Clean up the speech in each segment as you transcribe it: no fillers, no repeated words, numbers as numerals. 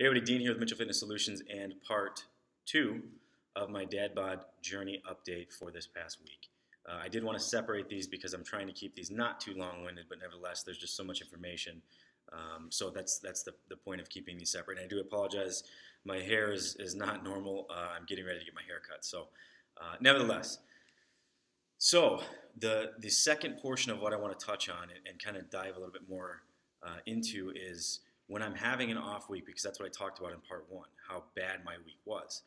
Hey everybody, Dean here with Mitchell Fitness Solutions and part 2 of my Dad Bod journey update for this past week. I did want to separate these because I'm trying to keep these not too long-winded, but nevertheless there's just so much information. So that's the point of keeping these separate. And I do apologize, my hair is not normal. I'm getting ready to get my hair cut. So nevertheless, so the second portion of what I want to touch on and kind of dive a little bit more into is when I'm having an off week, because that's what I talked about in part 1, how bad my week was.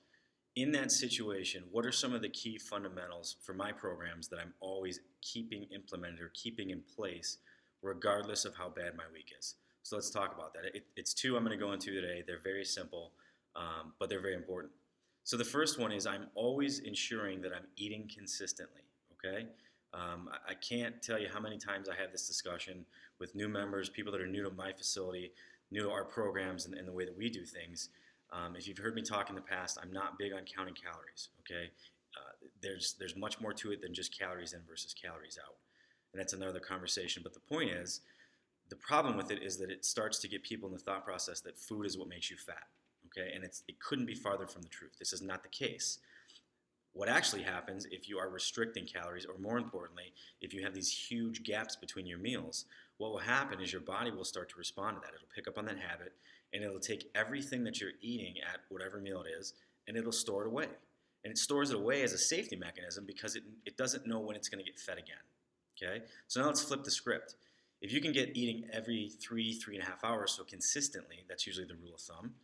In that situation, what are some of the key fundamentals for my programs that I'm always keeping implemented or keeping in place regardless of how bad my week is? So let's talk about that. It's 2 I'm going to go into today. They're very simple, but they're very important. So the first one is I'm always ensuring that I'm eating consistently, okay? I can't tell you how many times I have this discussion with new members, people that are new to my facility, new to our programs and the way that we do things. If you've heard me talk in the past, I'm not big on counting calories, okay? There's much more to it than just calories in versus calories out. And that's another conversation. But the point is, the problem with it is that it starts to get people in the thought process that food is what makes you fat, okay? And it couldn't be farther from the truth. This is not the case. What actually happens if you are restricting calories, or more importantly, if you have these huge gaps between your meals, what will happen is your body will start to respond to that. It'll pick up on that habit, and it'll take everything that you're eating at whatever meal it is, and it'll store it away. And it stores it away as a safety mechanism because it doesn't know when it's going to get fed again. Okay? So now let's flip the script. If you can get eating every 3.5 hours, so consistently, that's usually the rule of thumb,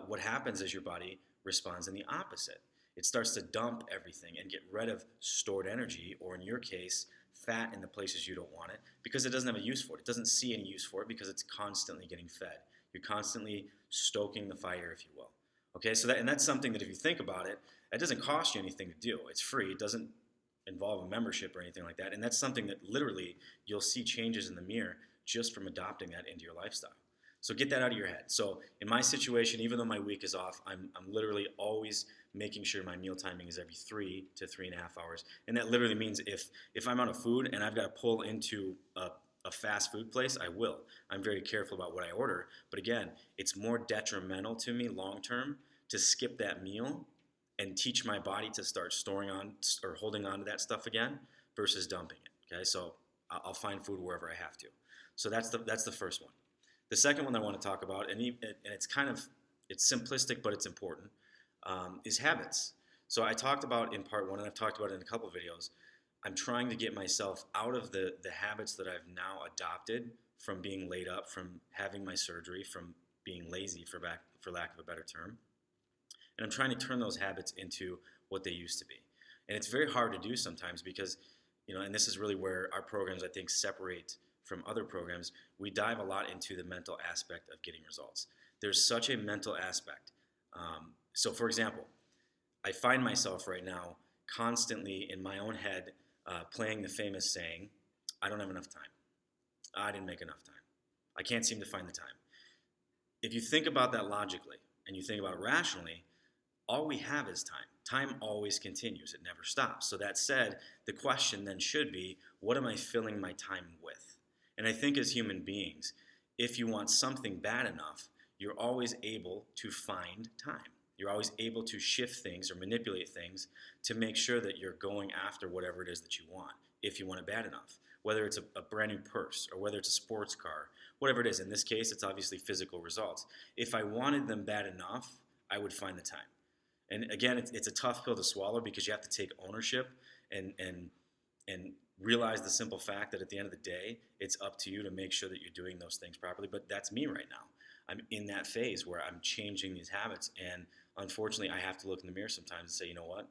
what happens is your body responds in the opposite. It starts to dump everything and get rid of stored energy, or in your case, fat in the places you don't want it, because it doesn't have a use for it. It doesn't see any use for it because it's constantly getting fed. You're constantly stoking the fire, if you will. Okay, so that's something that if you think about it, that doesn't cost you anything to do. It's free. It doesn't involve a membership or anything like that. And that's something that literally you'll see changes in the mirror just from adopting that into your lifestyle. So get that out of your head. So in my situation, even though my week is off, I'm literally always making sure my meal timing is every 3 to 3.5 hours. And that literally means if I'm out of food and I've got to pull into a fast food place, I will. I'm very careful about what I order. But again, it's more detrimental to me long term to skip that meal and teach my body to start storing on or holding on to that stuff again versus dumping it. Okay, so I'll find food wherever I have to. So that's the first one. The second one I want to talk about, and it's simplistic, but it's important, is habits. So I talked about in part 1, and I've talked about it in a couple of videos, I'm trying to get myself out of the habits that I've now adopted from being laid up, from having my surgery, from being lazy, for lack of a better term. And I'm trying to turn those habits into what they used to be. And it's very hard to do sometimes because, and this is really where our programs, I think, separate from other programs. We dive a lot into the mental aspect of getting results. There's such a mental aspect. So for example, I find myself right now constantly in my own head playing the famous saying, I don't have enough time. I didn't make enough time. I can't seem to find the time. If you think about that logically and you think about it rationally, all we have is time. Time always continues. It never stops. So that said, the question then should be, what am I filling my time with? And I think as human beings, if you want something bad enough, you're always able to find time. You're always able to shift things or manipulate things to make sure that you're going after whatever it is that you want, if you want it bad enough. Whether it's a brand new purse or whether it's a sports car, whatever it is. In this case, it's obviously physical results. If I wanted them bad enough, I would find the time. And again, it's a tough pill to swallow because you have to take ownership and realize the simple fact that at the end of the day, it's up to you to make sure that you're doing those things properly. But that's me right now. I'm in that phase where I'm changing these habits, and unfortunately, I have to look in the mirror sometimes and say, you know what?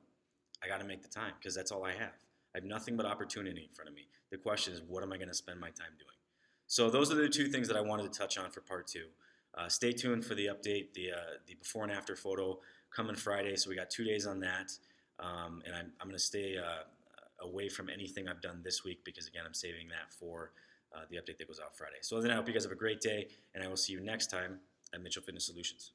I got to make the time because that's all I have. I have nothing but opportunity in front of me. The question is, what am I going to spend my time doing? So those are the 2 things that I wanted to touch on for part 2. Stay tuned for the update, the before and after photo coming Friday. So we got 2 days on that, and I'm going to stay away from anything I've done this week because, again, I'm saving that for the update that goes out Friday. So then I hope you guys have a great day, and I will see you next time at Mitchell Fitness Solutions.